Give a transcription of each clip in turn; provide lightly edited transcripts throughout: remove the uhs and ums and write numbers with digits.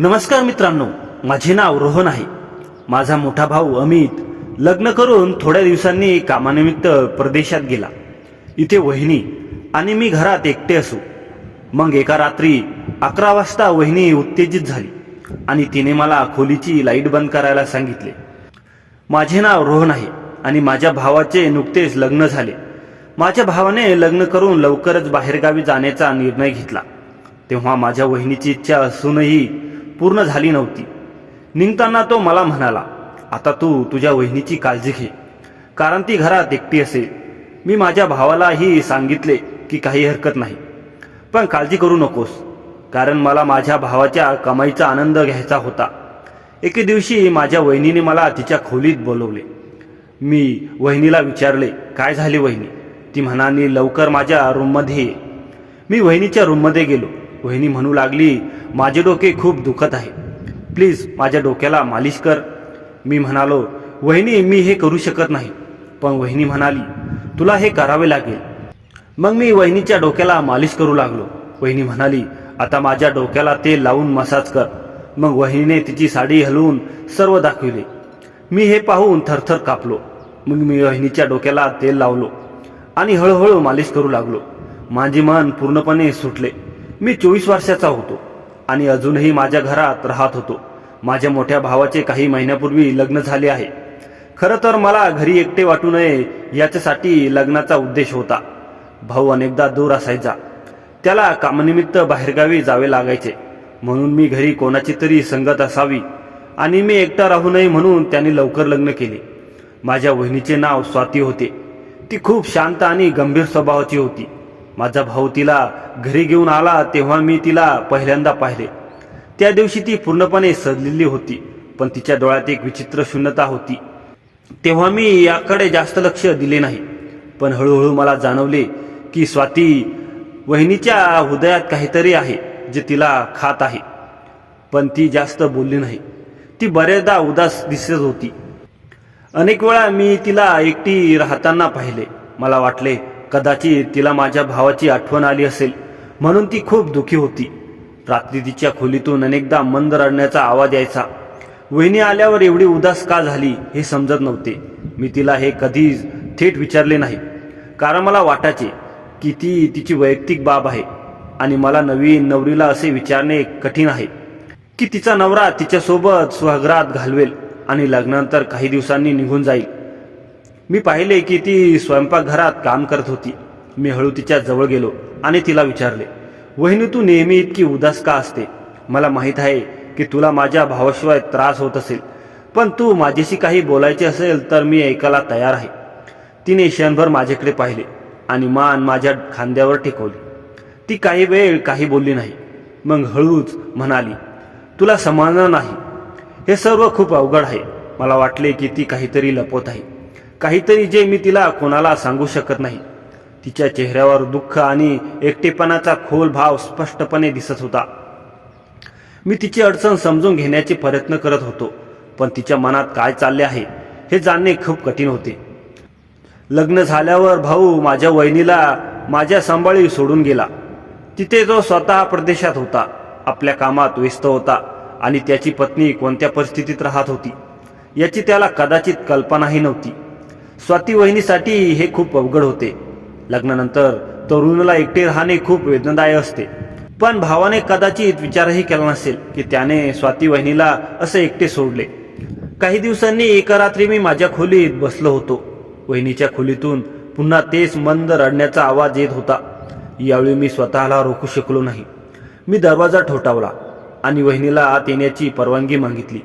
नमस्कार मित्रांनो, माझे नाव रोहन आहे. माझा मोठा भाऊ अमित लग्न करून थोड्या दिवसांनी कामानिमित्त परदेशात गेला. इथे वहिनी आणि मी घरात एकटे असू. मग एका रात्री 11 वाजता वहिनी उत्तेजित झाली आणि तिने मला खोलीची लाईट बंद करायला सांगितले. माझे नाव रोहन आहे आणि माझ्या भावाचे नुकतेच लग्न झाले. माझ्या भावाने लग्न करून लवकरच बाहेरगावी जाण्याचा निर्णय घेतला. तेव्हा माझ्या वहिनीची इच्छा असूनही पूर्ण झाली नव्हती. निघताना तो मला म्हणाला, आता तू तुझ्या वहिनीची काळजी घे, कारण ती घरात एकटी असेल. मी माझ्या भावालाही सांगितले की काही हरकत नाही, पण काळजी करू नकोस, कारण मला माझ्या भावाच्या कमाईचा आनंद घ्यायचा होता. एके दिवशी माझ्या वहिनीने मला तिच्या खोलीत बोलवले. मी वहिनीला विचारले, काय झाले वहिनी? ती म्हणाली, लवकर माझ्या रूममध्ये ये. मी वहिनीच्या रूममध्ये गेलो. वहिनी म्हणू लागली, माझे डोके खूप दुखत आहे, प्लीज माझ्या डोक्याला मालिश कर. मी म्हणालो, वहिनी मी हे करू शकत नाही. पण वहिनी म्हणाली, तुला हे करावे लागेल. मग मी वहिनीच्या डोक्याला मालिश करू लागलो. वहिनी म्हणाली, आता माझ्या डोक्याला तेल लावून मसाज कर. मग वहिनीने तिची साडी हलवून सर्व दाखविले. मी हे पाहून थरथर कापलो. मग मी वहिनीच्या डोक्याला तेल लावलो आणि हळूहळू मालिश करू लागलो. माझे मन पूर्णपणे सुटले. मी 24 वर्षाचा होतो आणि अजूनही माझ्या घरात राहत होतो. माझ्या मोठ्या भावाचे काही महिन्यापूर्वी लग्न झाले आहे. खरं तर मला घरी एकटे वाटू नये याच्यासाठी लग्नाचा उद्देश होता. भाऊ अनेकदा दूर असायचा, त्याला कामानिमित्त बाहेरगावी जावे लागायचे. म्हणून मी घरी कोणाची तरी संगत असावी आणि मी एकटा राहू नये म्हणून त्याने लवकर लग्न केले. माझ्या वहिनीचे नाव स्वाती होते. ती खूप शांत आणि गंभीर स्वभावाची होती. माझा भाऊ तिला घरी घेऊन आला तेव्हा मी तिला पहिल्यांदा पाहिले. त्या दिवशी ती पूर्णपणे सजलेली होती, पण तिच्या डोळ्यात एक विचित्र शून्यता होती. तेव्हा मी याकडे जास्त लक्ष दिले नाही, पण हळूहळू मला जाणवले की स्वाती वहिनीच्या हृदयात काहीतरी आहे जे तिला खात आहे. पण ती जास्त बोलली नाही. ती बरेचदा उदास दिसत होती. अनेक वेळा मी तिला एकटी राहताना पाहिले. मला वाटले कदाचित तिला माझ्या भावाची आठवण आली असेल, म्हणून ती खूप दुःखी होती. रात्री तिच्या खोलीतून अनेकदा मंद रडण्याचा आवाज यायचा. वहिनी आल्यावर एवढी उदास का झाली हे समजत नव्हते. मी तिला हे कधीच थेट विचारले नाही, कारण मला वाटायचे की ती तिची वैयक्तिक बाब आहे आणि मला नवीन नवरीला असे विचारणे कठीण आहे की तिचा नवरा तिच्यासोबत स्वगृहात घालवेल आणि लग्नानंतर काही दिवसांनी निघून जाईल. मी पाहिले की ती स्वयंपाकघरात काम करत होती. मी हळू तिच्या जवळ गेलो आणि तिला विचारले, वहिनी तू नेहमी इतकी उदास का असते? मला माहीत आहे की तुला माझ्या भावाशिवाय त्रास होत असेल, पण तू माझ्याशी काही बोलायचे असेल तर मी ऐकायला तयार आहे. तिने क्षणभर माझ्याकडे पाहिले आणि मान माझ्या खांद्यावर टेकवली. ती काही वेळ काही बोलली नाही. मग हळूच म्हणाली, तुला समाधान नाही? हे सर्व खूप अवघड आहे. मला वाटले की ती काहीतरी लपवत आहे, काहीतरी जे मी तिला कोणाला सांगू शकत नाही. तिच्या चेहऱ्यावर दुःख आणि एकटेपणाचा खोल भाव स्पष्टपणे दिसत होता. मी तिची अडचण समजून घेण्याचे प्रयत्न करत होतो, पण तिच्या मनात काय चालले आहे हे जाणणे खूप कठीण होते. लग्न झाल्यावर भाऊ माझ्या वहिनीला माझ्या सांभाळी सोडून गेला. तिथे जो स्वतः प्रदेशात होता, आपल्या कामात व्यस्त होता आणि त्याची पत्नी कोणत्या परिस्थितीत राहत होती याची त्याला कदाचित कल्पनाही नव्हती. स्वाती वहिनीसाठी हे खूप अवघड होते. लग्नानंतर तरुणीला एकटे राहणे खूप वेदनादायक असते, पण भावाने कदाचित विचारही केला नसेल की त्याने स्वाती वहिनीला असे एकटे सोडले. काही दिवसांनी एका रात्री मी माझ्या खोलीत बसलो होतो. वहिनीच्या खोलीतून पुन्हा तेच मंद रडण्याचा आवाज येत होता. यावेळी मी स्वतःला रोखू शकलो नाही. मी दरवाजा ठोठावला आणि वहिनीला आत येण्याची परवानगी मागितली.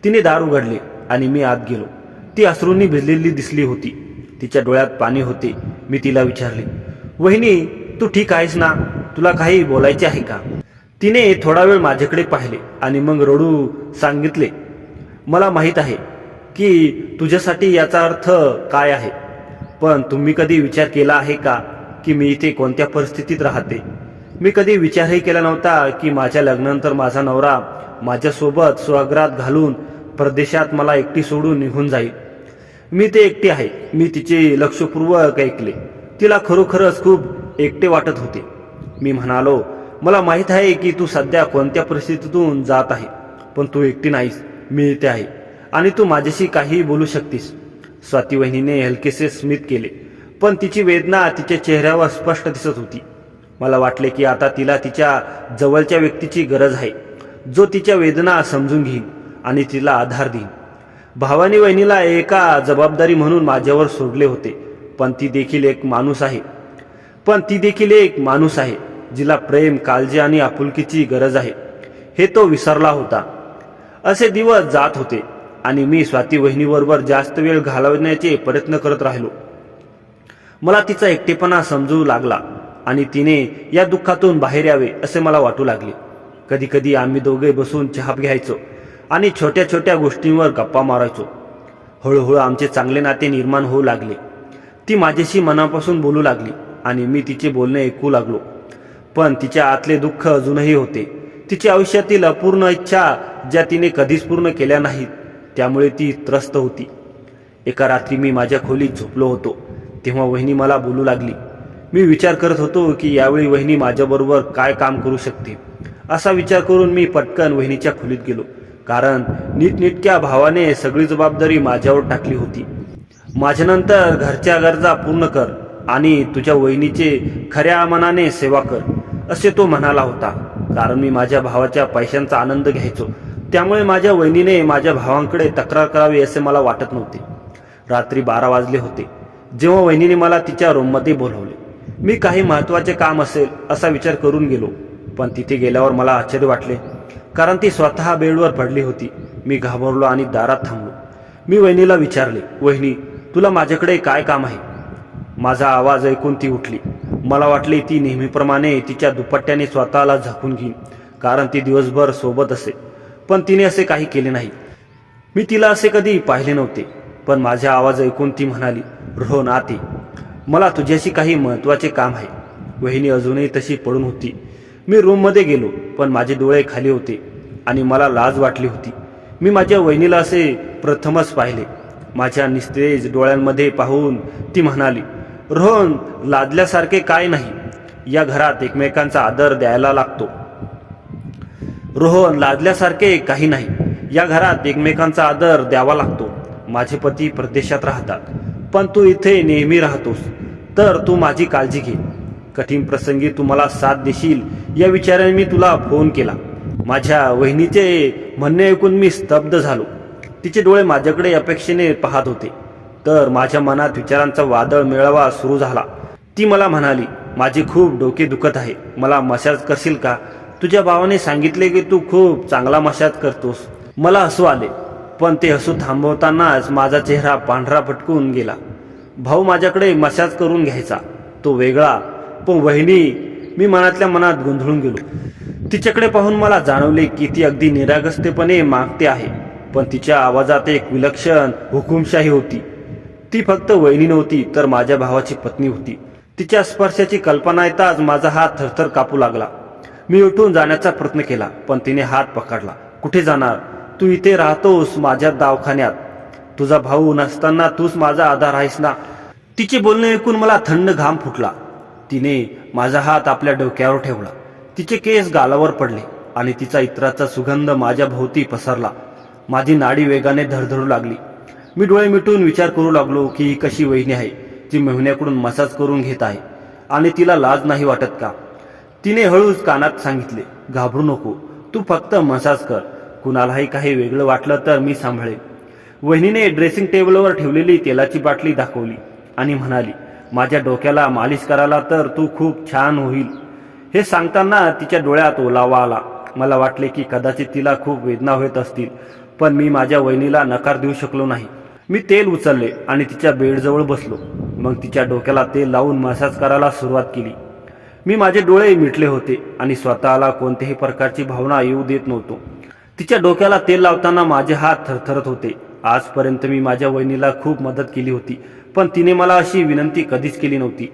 तिने दार उघडले आणि मी आत गेलो. ती अश्रूंनी भिजलेली दिसली होती. तिच्या डोळ्यात पाणी होते. मी तिला विचारले, वहिनी तू ठीक आहेस ना? तुला काही बोलायचे आहे का? तिने थोडा वेळ माझ्याकडे पाहिले आणि मग रडू सांगितले, मला माहीत आहे की तुझ्यासाठी याचा अर्थ काय आहे, पण तुम्ही कधी विचार केला आहे का की मी इथे कोणत्या परिस्थितीत राहते? मी कधी विचारही केला नव्हता की माझ्या लग्नानंतर माझा नवरा माझ्यासोबत स्वगृहात घालून परदेशात मला एकटी सोडून निघून जाईल. मी ते एकटे आहे. मी तिचे लक्षपूर्वक ऐकले. तिला खरोखरच खूप एकटे वाटत होते. मी म्हणालो, मला माहीत आहे की तू सध्या कोणत्या परिस्थितीतून जात आहे, पण तू एकटी नाहीस, मी इथे आहे आणि तू माझ्याशी काहीही बोलू शकतीस. स्वाती वहिनीने हलकेसे स्मित केले, पण तिची वेदना तिच्या चेहऱ्यावर स्पष्ट दिसत होती. मला वाटले की आता तिला तिच्या जवळच्या व्यक्तीची गरज आहे, जो तिच्या वेदना समजून घेईल आणि तिला आधार देईल. भावानी वहिनीला एका जबाबदारी म्हणून माझ्यावर सोडले होते, पण ती देखील एक माणूस आहे जिला प्रेम, काळजी आणि आपुलकीची गरज आहे, हे तो विसरला होता. असे दिवस जात होते आणि मी स्वाती वहिनीबरोबर जास्त वेळ घालवण्याचे प्रयत्न करत राहिलो. मला तिचा एकटेपणा समजू लागला आणि तिने या दुःखातून बाहेर यावे असे मला वाटू लागले. कधी कधी आम्ही दोघे बसून चहा घ्यायचो आणि छोट्या छोट्या गोष्टींवर गप्पा मारायचो. हळूहळू आमचे चांगले नाते निर्माण होऊ लागले. ती माझ्याशी मनापासून बोलू लागली आणि मी तिचे बोलणे ऐकू लागलो. पण तिच्या आतले दुःख अजूनही होते. तिच्या आयुष्यातील अपूर्ण इच्छा ज्या तिने कधीच पूर्ण केल्या नाहीत, त्यामुळे ती त्रस्त होती. एका रात्री मी माझ्या खोलीत झोपलो होतो, तेव्हा वहिनी मला बोलू लागली. मी विचार करत होतो की यावेळी वहिनी माझ्याबरोबर काय काम करू शकते. असा विचार करून मी पटकन वहिनीच्या खोलीत गेलो, कारण नीटनेटक्या भावाने सगळी जबाबदारी माझ्यावर टाकली होती. माझ्यानंतर घरच्या गरजा पूर्ण कर आणि तुझ्या वहिनीचे खऱ्या मनाने सेवा कर, असे तो म्हणाला होता. कारण मी माझ्या भावाच्या पैशांचा आनंद घ्यायचो, त्यामुळे माझ्या वहिनीने माझ्या भावांकडे तक्रार करावी असे मला वाटत नव्हते. रात्री 12 वाजले होते जेव्हा वहिनीने मला तिच्या रूममध्ये बोलवले. मी काही महत्त्वाचे काम असेल असा विचार करून गेलो, पण तिथे गेल्यावर मला आश्चर्य वाटले, कारण ती स्वतः बेडवर पडली होती. मी घाबरलो आणि दारात थांबलो. मी वहिनीला विचारले, वहिनी, तुला माझ्याकडे काय काम आहे? माझा आवाज ऐकून ती उठली. मला वाटले ती नेहमीप्रमाणे तिच्या दुपट्ट्याने स्वतःला झाकून घेईन, कारण ती दिवसभर सोबत असे. पण तिने असे काही केले नाही. मी तिला असे कधी पाहिले नव्हते. पण माझा आवाज ऐकून ती म्हणाली, रोहन आते, मला तुझ्याशी काही महत्त्वाचे काम आहे. वहिनी अजूनही तशी पडून होती. मी रूममध्ये गेलो, पण माझे डोळे खाली होते आणि मला लाज वाटली होती. मी माझ्या वहिनीला असे प्रथमच पाहिले. माझ्या निस्तेज डोळ्यांमध्ये पाहून ती म्हणाली, रोहन, लाजल्यासारखे काय नाही. या घरात एकमेकांचा आदर द्यायला लागतो. रोहन, लाजल्यासारखे काही नाही. या घरात एकमेकांचा आदर द्यावा लागतो. माझे पती परदेशात राहतात, पण तू इथे नेहमी राहतोस, तर तू माझी काळजी घे. कठीण प्रसंगी तू मला साथ देशील या विचाराने मी तुला फोन केला. माझ्या वहिनीचे म्हणणे ऐकून मी स्तब्ध झालो. तिचे डोळे माझ्याकडे अपेक्षेने पाहत होते. तर माझ्या मनात विचारांचा वादळ मेळावा सुरू झाला. ती मला म्हणाली, माझे खूप डोके दुखत आहे, मला मसाज करशील का? तुझ्या भावाने सांगितले की तू खूप चांगला मसाज करतोस. मला हसू आले, पण ते हसू थांबवतानाच माझा चेहरा पांढरा फटकून गेला. भाऊ माझ्याकडे मसाज करून घ्यायचा, तो वेगळा, पण वहिनी, मी मनातल्या मनात गोंधळून गेलो. तिच्याकडे पाहून मला जाणवले की ती अगदी निरागसतेपणे मागते आहे, पण तिच्या आवाजात एक विलक्षण हुकुमशाही होती. ती फक्त वहिनी नव्हती, तर माझ्या भावाची पत्नी होती. तिच्या स्पर्शाची कल्पना येताच माझा हात थरथर कापू लागला. मी उठून जाण्याचा प्रयत्न केला, पण तिने हात पकडला. कुठे जाणार? तू इथे राहतोस माझ्या दवाखान्यात. तुझा भाऊ नसताना तूच माझा आधार आहेस ना. तिचे बोलणे ऐकून मला थंड घाम फुटला. तिने माझा हात आपल्या डोक्यावर ठेवला. तिचे केस गालावर पडले आणि तिचा इत्राचा सुगंध माझ्या भोवती पसरला. माझी नाडी वेगाने धडधडू लागली. मी डोळे मिटून विचार करू लागलो की ही कशी वहिनी आहे जी मेहुण्याकडून मसाज करून घेत आहे आणि तिला लाज नाही वाटत का? तिने हळूच कानात सांगितले, घाबरू नको, तू फक्त मसाज कर. कुणालाही काही वेगळं वाटलं तर मी सांभाळेन. वहिनीने ड्रेसिंग टेबलवर ठेवलेली तेलाची बाटली दाखवली आणि म्हणाली, माझ्या डोक्याला मालिश करायला तर तू खूप छान होईल. हे सांगताना तिच्या डोळ्यात ओलावा आला. मला वाटले की कदाचित तिला खूप वेदना होत असतील, पण मी माझ्या वहिनीला नकार देऊ शकलो नाही. मी तेल उचलले आणि तिच्या बेडजवळ बसलो. मग तिच्या डोक्याला तेल लावून मसाज करायला सुरुवात केली. मी माझे डोळे मिटले होते आणि स्वतःला कोणत्याही प्रकारची भावना येऊ देत नव्हतो. तिच्या डोक्याला तेल लावताना माझे हात थरथरत होते. आजपर्यंत मी माझ्या वहिनीला खूप मदत केली होती, पण तिने मला अशी विनंती कधीच केली नव्हती.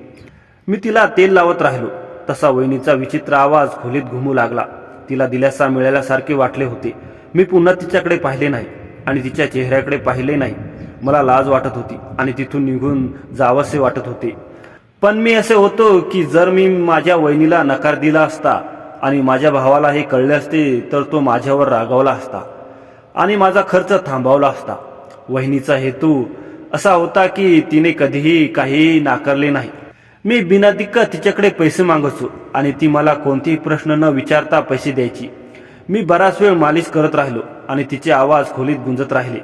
मी तिला तेल लावत राहिलो. तसा वहिनीचा विचित्र आवाज खोलीत घुमू लागला. तिला दिलासा मिळाल्यासारखे वाटले होते. मी पुन्हा तिच्याकडे पाहिले नाही आणि तिच्या चेहऱ्याकडे पाहिले नाही. मला लाज वाटत होती आणि तिथून निघून जावंसे वाटत होते. पण मी असे होतो की जर मी माझ्या वहिनीला नकार दिला असता आणि माझ्या भावाला हे कळले असते तर तो माझ्यावर रागावला असता आणि माझा खर्च थांबवला असता. वहिनीचा हेतू असा होता की तिने कधीही काहीही नाकारले नाही. मी बिनादिक्क तिच्याकडे पैसे मागायचो आणि ती मला कोणतेही प्रश्न न विचारता पैसे द्यायची. मी बराच वेळ मालिश करत राहिलो आणि तिचे आवाज खोलीत गुंजत राहिले.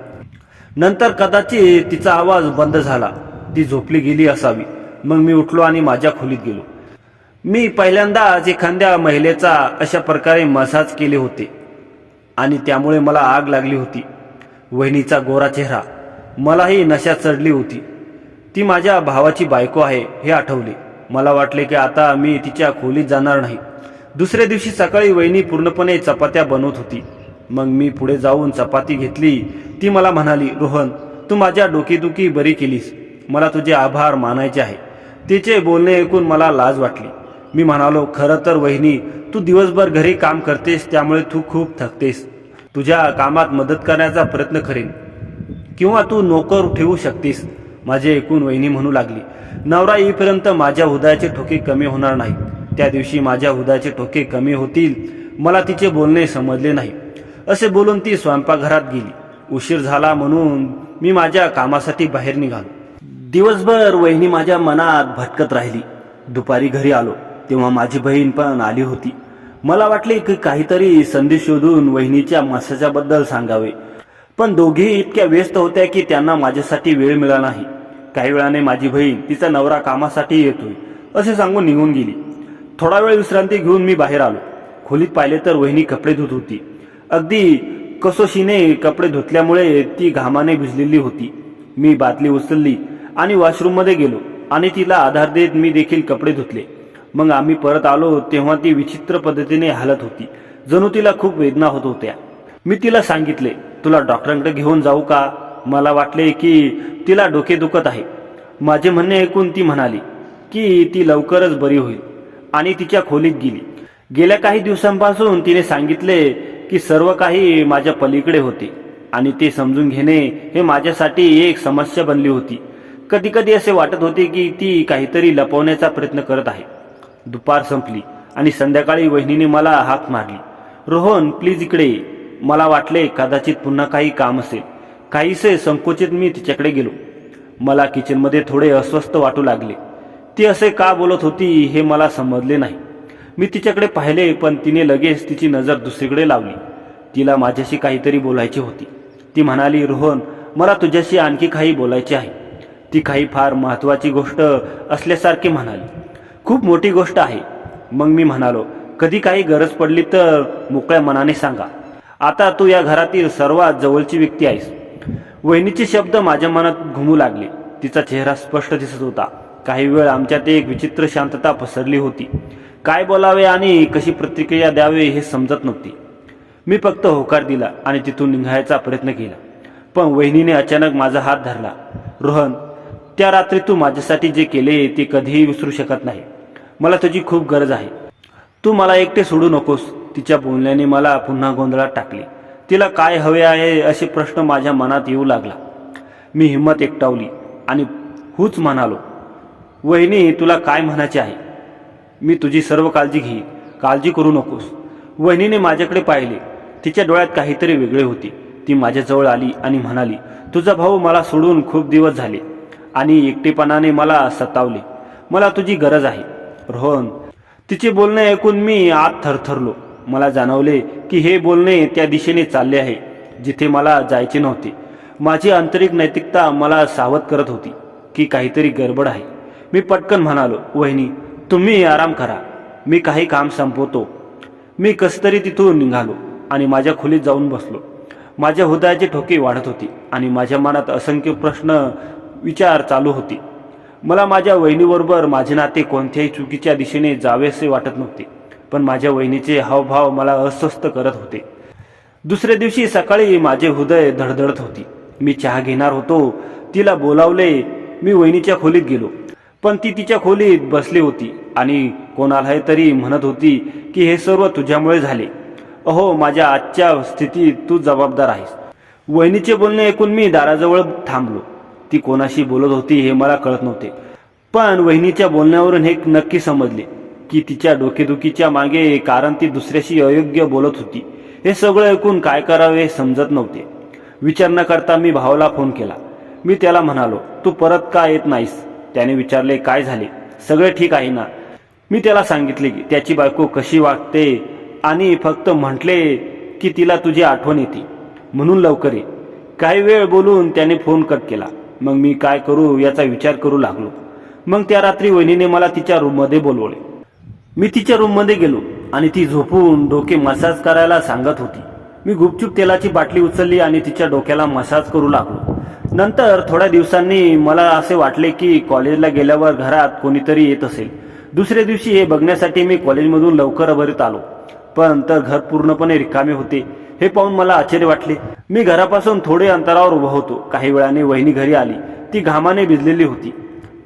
नंतर कदाचित तिचा आवाज बंद झाला. ती झोपली गेली असावी. मग मी उठलो आणि माझ्या खोलीत गेलो. मी पहिल्यांदाच एखाद्या महिलेचा अशा प्रकारे मसाज केले होते आणि त्यामुळे मला आग लागली होती. वहिनीचा गोरा चेहरा, मलाही नशा चढली होती. ती माझ्या भावाची बायको आहे हे आठवले. मला वाटले की आता मी तिच्या खोलीत जाणार नाही. दुसऱ्या दिवशी सकाळी वहिनी पूर्णपणे चपात्या बनवत होती. मग मी पुढे जाऊन चपाती घेतली. ती मला म्हणाली, रोहन, तू माझ्या डोकेदुखी बरी केलीस. मला तुझे आभार मानायचे आहे. तिचे बोलणे ऐकून मला लाज वाटली. मी म्हणालो, खरं तर वहिनी, तू दिवसभर घरी काम करतेस त्यामुळे तू खूप थकतेस. तुझ्या कामात मदत करण्याचा प्रयत्न करेन किंवा तू नोकर ठेवू शकतेस. माझे ऐकून वहिनी म्हणू लागली, नवरा येईपर्यंत माझ्या हृदयाचे ठोके कमी होणार नाही. त्या दिवशी माझ्या हृदयाचे ठोके कमी होतील. मला तिचे बोलणे समजले नाही. असे बोलून ती स्वयंपाकघरात गेली. उशीर झाला म्हणून मी माझ्या कामासाठी बाहेर निघालो. दिवसभर वहिनी माझ्या मनात भटकत राहिली. दुपारी घरी आलो तेव्हा माझी बहीण पण आली होती. मला वाटले की काहीतरी संधी शोधून वहिनीच्या मसाजाबद्दल सांगावे, पण दोघेही इतक्या व्यस्त होत्या की त्यांना माझ्यासाठी वेळ मिळाला नाही. काही वेळाने माझी बहीण तिचा नवरा कामासाठी येतोय असे सांगून निघून गेली. थोडा वेळ विश्रांती घेऊन मी बाहेर आलो. खोलीत पाहिले तर वहिनी कपडे धुत होती. अगदी कसोशीने कपडे धुतल्यामुळे ती घामाने भिजलेली होती. मी बादली उचलली आणि वॉशरूममध्ये गेलो आणि तिला आधार देत मी देखील कपडे धुतले. मग आम्ही परत आलो तेव्हा ती विचित्र पद्धतीने हालत होती. जणू तिला खूप वेदना होत होत्या. मी तिला सांगितले, तुला डॉक्टरांकडे घेऊन जाऊ का? मला वाटले की तिला डोके दुखत आहे. माझे म्हणणे ऐकून ती म्हणाली की ती लवकरच बरी होईल आणि तिच्या खोलीत गेली. गेल्या काही दिवसांपासून तिने सांगितले की सर्व काही माझ्या पलीकडे होते आणि ते समजून घेणे हे माझ्यासाठी एक समस्या बनली होती. कधी कधी असे वाटत होते की ती काहीतरी लपवण्याचा प्रयत्न करत आहे. दुपार संपली आणि संध्याकाळी वहिनीने मला हाक मारली, रोहन प्लीज इकडे ये. मला वाटले कदाचित पुन्हा काही काम असेल. काहीसे संकोचित मी तिच्याकडे गेलो. मला किचनमध्ये थोडे अस्वस्थ वाटू लागले. ती असे का बोलत होती हे मला समजले नाही. मी तिच्याकडे पाहिले पण तिने लगेच तिची नजर दुसरीकडे लावली. तिला माझ्याशी काहीतरी बोलायची होती. ती म्हणाली, रोहन, मला तुझ्याशी आणखी काही बोलायचे आहे. ती काही फार महत्वाची गोष्ट असल्यासारखी म्हणाली. खूप मोठी गोष्ट आहे. मग मी म्हणालो, कधी काही गरज पडली तर मोकळ्या मनाने सांगा. आता तू या घरातील सर्वात जवळची व्यक्ती आहेस. वहिनीचे शब्द माझ्या मनात घुमू लागले. तिचा चेहरा स्पष्ट दिसत होता. काही वेळ आमच्यात एक विचित्र शांतता पसरली होती. काय बोलावे आणि कशी प्रतिक्रिया द्यावे हे समजत नव्हती. मी फक्त होकार दिला आणि तिथून निघायचा प्रयत्न केला. पण वहिनीने अचानक माझा हात धरला. रोहन, त्या रात्री तू माझ्यासाठी जे केले ते कधीही विसरू शकत नाही. मला तुझी खूप गरज आहे. तू मला एकटे सोडू नकोस. तिच्या बोलण्याने मला पुन्हा गोंधळात टाकले. तिला काय हवे आहे असे प्रश्न माझ्या मनात येऊ लागला. मी हिंमत एकटावली आणि हूच म्हणालो, वहिनी, तुला काय म्हणायचे आहे? मी तुझी सर्व काळजी घेईन. काळजी करू नकोस. वहिनीने माझ्याकडे पाहिले. तिच्या डोळ्यात काहीतरी वेगळे होते. ती माझ्याजवळ आली आणि म्हणाली, तुझा भाऊ मला सोडून खूप दिवस झाले आणि एकटेपणाने मला सतावले. मला तुझी गरज आहे रोहन. तिचे बोलणे ऐकून मी आत थरथरलो. मला जाणवले की हे बोलणे त्या दिशेने चालले आहे जिथे मला जायचे नव्हते. माझी आंतरिक नैतिकता मला सावध करत होती की काहीतरी गडबड आहे. मी पटकन म्हणालो, वहिनी, तुम्ही आराम करा. मी काही काम संपवतो. मी कसं तरी तिथून निघालो आणि माझ्या खोलीत जाऊन बसलो. माझ्या हृदयाचे ठोके वाढत होते आणि माझ्या मनात असंख्य प्रश्न विचार चालू होते. मला माझ्या वहिनीबरोबर माझे नाते कोणत्याही चुकीच्या दिशेने जावेसे वाटत नव्हते, पण माझ्या वहिनीचे हावभाव मला अस्वस्थ करत होते. दुसऱ्या दिवशी सकाळी माझे हृदय धडधडत होती. मी चहा घेणार होतो. तिला बोलावले. मी वहिनीच्या खोलीत गेलो, पण ती तिच्या खोलीत बसली होती आणि कोणालाही तरी म्हणत होती की हे सर्व तुझ्यामुळे झाले. अहो, माझ्या आजच्या स्थितीत तू जबाबदार आहेस. वहिनीचे बोलणे ऐकून मी दाराजवळ थांबलो. ती कोणाशी बोलत होती हे मला कळत नव्हते, पण वहिनीच्या बोलण्यावरून हे नक्की समजले की तिच्या डोकेदुखीच्या मागे कारण ती दुसऱ्याशी अयोग्य बोलत होती. हे सगळं ऐकून काय करावे समजत नव्हते. विचार न करता मी भावाला फोन केला. मी त्याला म्हणालो, तू परत का येत नाहीस? त्याने विचारले, काय झाले, सगळे ठीक आहे ना? मी त्याला सांगितले की त्याची बायको कशी वागते आणि फक्त म्हटले की तिला तुझी आठवण येते म्हणून लवकर ये. काही वेळ बोलून त्याने फोन कट केला. मग मी काय करू याचा विचार करू लागलो. मग त्या रात्री वहिनीने मला तिच्या रूममध्ये बोलवले. मी तिच्या रूममध्ये गेलो आणि ती झोपून डोके मसाज करायला सांगत होती. मी गुपचूप तेलाची बाटली उचलली आणि तिच्या डोक्याला मसाज करू लागलो. नंतर थोड्या दिवसांनी मला असे वाटले की कॉलेजला गेल्यावर घरात कोणीतरी येत असेल. दुसऱ्या दिवशी हे बघण्यासाठी मी कॉलेजमधून लवकर भरीत आलो, पण तर घर पूर्णपणे रिकामे होते. हे पाहून मला आश्चर्य वाटले. मी घरापासून थोडे अंतरावर उभा होतो. काही वेळाने वहिनी घरी आली. ती घामाने भिजलेली होती.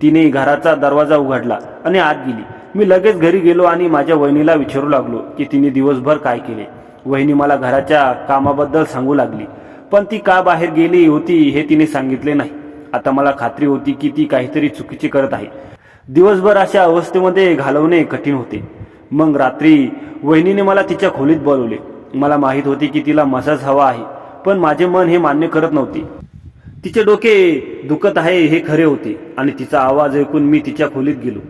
तिने घराचा दरवाजा उघडला आणि आत गेली. मी लगेच घरी गेलो आणि माझ्या वहिनीला विचारू लागलो की तिने दिवसभर काय केले. वहिनी मला घराच्या कामाबद्दल सांगू लागली, पण ती का बाहेर गेली होती हे तिने सांगितले नाही. आता मला खात्री होती की ती काहीतरी चुकीचे करत आहे. दिवसभर अशा अवस्थेमध्ये घालवणे कठीण होते. मग रात्री वहिनीने मला तिच्या खोलीत बोलवले. मला माहीत होते की तिला मसाज हवा आहे, पण माझे मन हे मान्य करत नव्हते. तिचे डोके दुखत आहे हे खरे होते आणि तिचा आवाज ऐकून मी तिच्या खोलीत गेलो.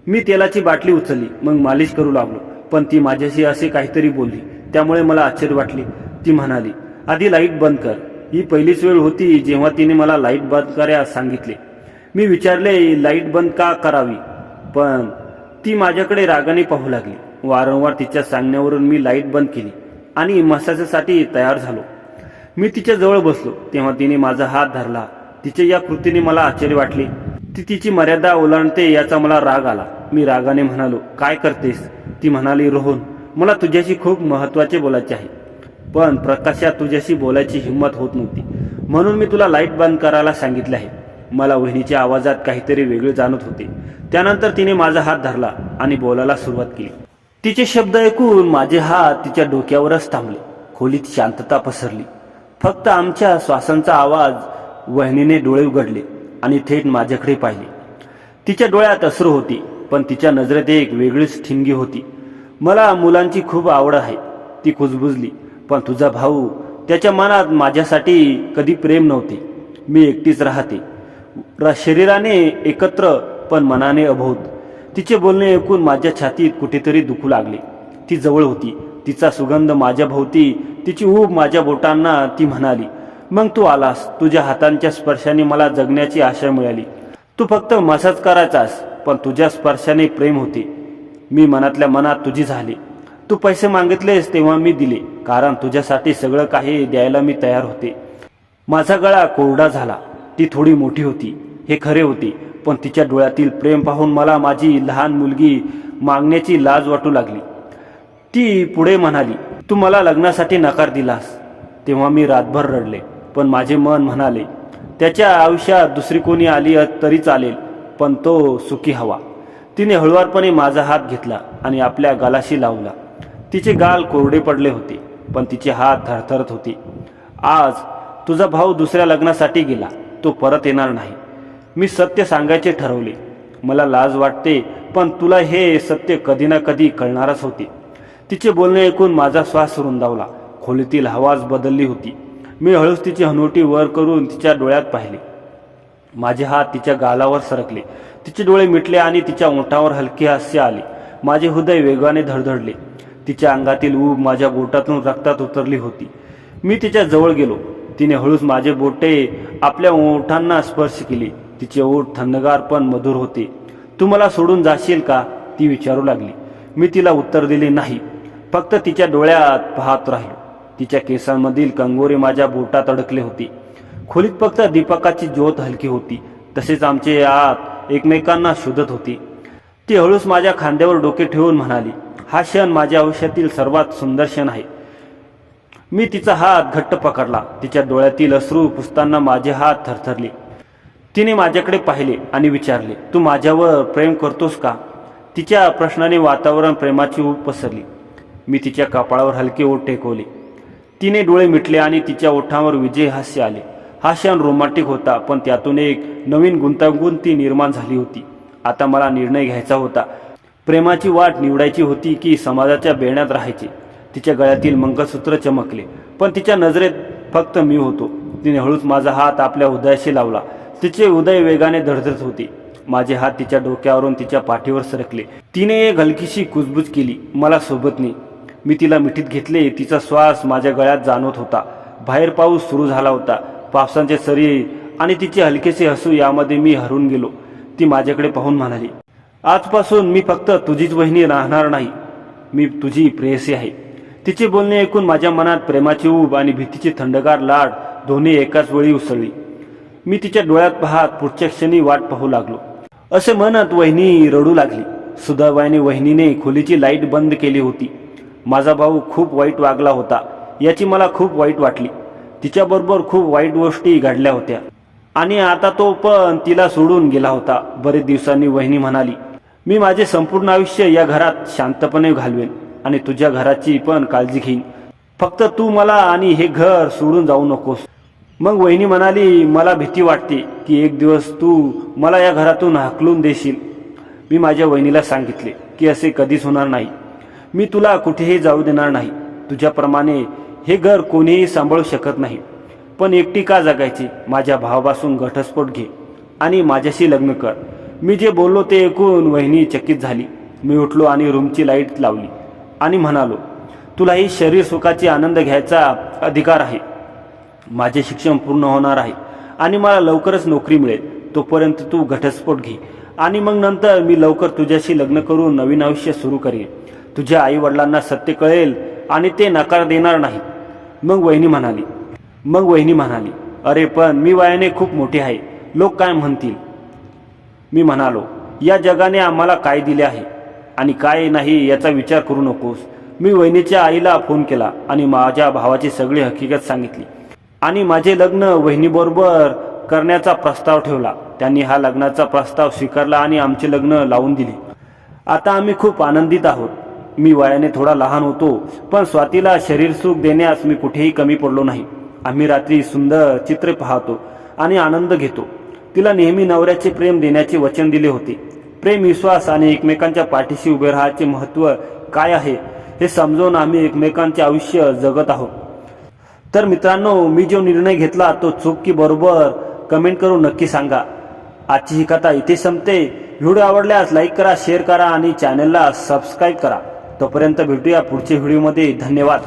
मी तेलाची बाटली उचलली, मग मालिश करू लागलो, पण ती माझ्याशी असे काहीतरी बोलली. त्यामुळे मला आश्चर्य वाटले. ती म्हणाली, आधी लाईट बंद कर. ही पहिलीच वेळ होती जेव्हा तिने मला लाईट बंद करायला सांगितले. मी विचारले लाईट बंद का करावी, पण ती माझ्याकडे रागाने पाहू लागली. वारंवार तिच्या सांगण्यावरून मी लाईट बंद केली आणि मसाजसाठी तयार झालो. मी तिच्या जवळ बसलो तेव्हा तिने माझा हात धरला. तिच्या या कृतीने मला आश्चर्य वाटले. ती तिची मर्यादा ओलांडते याचा मला राग आला. मी रागाने म्हणालो, काय करतेस? ती म्हणाली, रोहन, मला तुझ्याशी खूप महत्त्वाचे बोलायचे आहे, पण प्रकाशात तुझ्याशी बोलायची हिंमत होत नव्हती, म्हणून मी तुला लाईट बंद करायला सांगितले आहे. मला वहिनीच्या आवाजात काहीतरी वेगळे जाणवत होते. त्यानंतर तिने माझा हात धरला आणि बोलायला सुरुवात केली. तिचे शब्द ऐकून माझे हात तिच्या डोक्यावरच थांबले. खोलीत शांतता पसरली. फक्त आमच्या श्वासांचा आवाज. वहिनीने डोळे उघडले आणि थेट माझ्याकडे पाहिले. तिच्या डोळ्यात अश्रू होती, पण तिच्या नजरेत एक वेगळीच ठिणगी होती. मला मुलांची खूप आवड आहे, ती कुजबुजली, पण तुझा भाऊ, त्याच्या मनात माझ्यासाठी कधी प्रेम नव्हते. मी एकटीच राहते, शरीराने एकत्र पण मनाने अभोत. तिचे बोलणे ऐकून माझ्या छातीत कुठेतरी दुखू लागले. ती जवळ होती, तिचा सुगंध माझ्या भोवती, तिची ऊब माझ्या बोटांना. ती म्हणाली, मग तू आलास. तुझ्या हातांच्या स्पर्शाने मला जगण्याची आशा मिळाली. तू फक्त मसाज करायचास, पण तुझ्या स्पर्शाने प्रेम होते. मी मनातल्या मनात तुझी झाले. तू पैसे मागितलेस तेव्हा मी दिले, कारण तुझ्यासाठी सगळं काही द्यायला मी तयार होते. माझा गळा कोरडा झाला. ती थोडी मोठी होती हे खरे होते, पण तिच्या डोळ्यातील प्रेम पाहून मला माझी लहान मुलगी मागण्याची लाज वाटू लागली. ती पुढे म्हणाली, तू मला लग्नासाठी नकार दिलास. तेव्हा मी रातभर रडले, पण माझे मन म्हणाले, त्याच्या आयुष्यात दुसरी कोणी आली तरी चालेल, पण तो सुखी हवा. तिने हळुवारपणे माझा हात घेतला आणि आपल्या गालाशी लावला. तिचे गाल कोरडे पडले होते, पण तिचे हात थरथरत होते. आज तुझा भाऊ दुसऱ्या लग्नासाठी गेला, तो परत येणार नाही. मी सत्य सांगायचे ठरवले. मला लाज वाटते, पण तुला हे सत्य कधी ना कधी कळणारच होते. तिचे बोलणे ऐकून माझा श्वास रुंदावला. खोलीतील हवाच बदलली होती. मी हळूच तिची हनुवटी वर करून तिच्या डोळ्यात पाहिले. माझे हात तिच्या गालावर सरकले. तिचे डोळे मिटले आणि तिच्या ओठावर हलके हास्य आले. माझे हृदय वेगाने धडधडले. तिच्या अंगातील ऊब माझ्या बोटातून रक्तात उतरली होती. मी तिच्या जवळ गेलो. तिने हळूच माझे बोटे आपल्या ओठांना स्पर्श केले. तिचे ओठ थंडगार पण मधुर होते. तू मला सोडून जाशील का? ती विचारू लागली. मी तिला उत्तर दिले नाही, फक्त तिच्या डोळ्यात पाहत राहिलो. तिच्या केसांमधील कंगोरे माझ्या बोटात अडकले होते. खोलीत फक्त दीपकाची ज्योत हलकी होती, तसेच आमचे आत एकमेकांना शोधत होते. ती हळूच माझ्या खांद्यावर डोके ठेवून म्हणाली, हा क्षण माझ्या आयुष्यातील सर्वात सुंदर क्षण आहे. मी तिचा हात घट्ट पकडला. तिच्या डोळ्यातील अश्रू पुसताना माझे हात थरथरले. तिने माझ्याकडे पाहिले आणि विचारले, तू माझ्यावर प्रेम करतोस का? तिच्या प्रश्नाने वातावरण प्रेमाची ऊब पसरली. मी तिच्या कपाळावर हलके ओठ टेकवले. तिने डोळे मिटले आणि तिच्या ओठांवर विजय हास्य आले. हा क्षण रोमॅन्टिक होता, पण त्यातून एक नवीन गुंतागुंती निर्माण झाली होती. आता मला निर्णय घ्यायचा होता. प्रेमाची वाट निवडायची होती की समाजाच्या बेण्यात राहायचे. तिच्या गळ्यातील मंगळसूत्र चमकले, पण तिच्या नजरेत फक्त मी होतो. तिने हळूच माझा हात आपल्या हृदयाशी लावला. तिचे हृदय वेगाने धडधडत होते. माझे हात तिच्या डोक्यावरून तिच्या पाठीवर सरकले. तिने एक हलकीशी कुजबुज केली. मला सोबत नाही. मी तिला मिठीत घेतले. तिचा श्वास माझ्या गळ्यात जाणवत होता. बाहेर पाऊस सुरू झाला होता. पावसांचे सरी आणि तिचे हलकेसे हसू यामध्ये मी हरून गेलो. ती माझ्याकडे पाहून म्हणाली, आजपासून मी फक्त तुझीच वहिनी राहणार नाही, मी तुझी प्रेयसी आहे. तिचे बोलणे ऐकून माझ्या मनात प्रेमाची ऊब आणि भीतीची थंडगार लाट दोन्ही एकाच वेळी उसळली. मी तिच्या डोळ्यात पाहत पुढच्या क्षणी वाट पाहू लागलो. असे म्हणत वहिनी रडू लागली. सुदैवाने वहिनीने खोलीची लाईट बंद केली होती. माझा भाऊ खूप वाईट वागला होता याची मला खूप वाईट वाटली. तिच्याबरोबर खूप वाईट गोष्टी घडल्या होत्या आणि आता तो पण तिला सोडून गेला होता. बरेच दिवसांनी वहिनी म्हणाली, मी माझे संपूर्ण आयुष्य या घरात शांतपणे घालवेन आणि तुझ्या घराची पण काळजी घेईन. फक्त तू मला आणि हे घर सोडून जाऊ नकोस. मग वहिनी म्हणाली, मला भीती वाटते की एक दिवस तू मला या घरातून हाकलून देशील. मी माझ्या वहिनीला सांगितले की असे कधीच होणार नाही. मी तुला कुठेही जाऊ देणार नाही. तुझ्याप्रमाणे हे घर कोणीही सांभाळू शकत नाही. पण एकटी का जगायची? माझ्या भावापासून घटस्फोट घे आणि माझ्याशी लग्न कर. मी जे बोललो ते ऐकून वहिनी चकित झाली. मी उठलो आणि रूमची लाईट लावली आणि म्हणालो, तुलाही शरीर सुखाची आनंद घ्यायचा अधिकार आहे. माझे शिक्षण पूर्ण होणार आहे आणि मला लवकरच नोकरी मिळेल. तोपर्यंत तू घटस्फोट घे आणि मग नंतर मी लवकर तुझ्याशी लग्न करून नवीन आयुष्य सुरू करेन. तुझ्या आई वडिलांना सत्य कळेल आणि ते नकार देणार नाही. मग वहिनी म्हणाली, अरे पण मी वयाने खूप मोठी आहे, लोक काय म्हणतील? मी म्हणालो, या जगाने आम्हाला काय दिले आहे आणि काय नाही याचा विचार करू नकोस. मी वहिनीच्या आईला फोन केला आणि माझ्या भावाची सगळी हकीकत सांगितली आणि माझे लग्न वहिनीबरोबर करण्याचा प्रस्ताव ठेवला. त्यांनी हा लग्नाचा प्रस्ताव स्वीकारला आणि आमचे लग्न लावून दिले. आता आम्ही खूप आनंदित आहोत. मी वयाने थोडा लहान होतो, पण स्वातीला शरीर सुख देण्यास मी कुठेही कमी पडलो नाही. आम्ही रात्री सुंदर चित्रे पाहतो आणि आनंद घेतो. तिला नेहमी नवऱ्याचे प्रेम देण्याचे वचन दिले होते. प्रेम, विश्वास आणि एकमेकांच्या पाठीशी उभे राहायचे महत्त्व काय आहे हे समजून आम्ही एकमेकांचे आयुष्य जगत आहोत. तर मित्रांनो, मी जो निर्णय घेतला तो चूक की बरोबर कमेंट करून नक्की सांगा. आजची ही कथा इथे संपते. व्हिडिओ आवडल्यास लाईक करा, शेअर करा आणि चॅनलला सबस्क्राईब करा. तोपर्यंत भेटूया पुढच्या व्हिडिओमध्ये. धन्यवाद.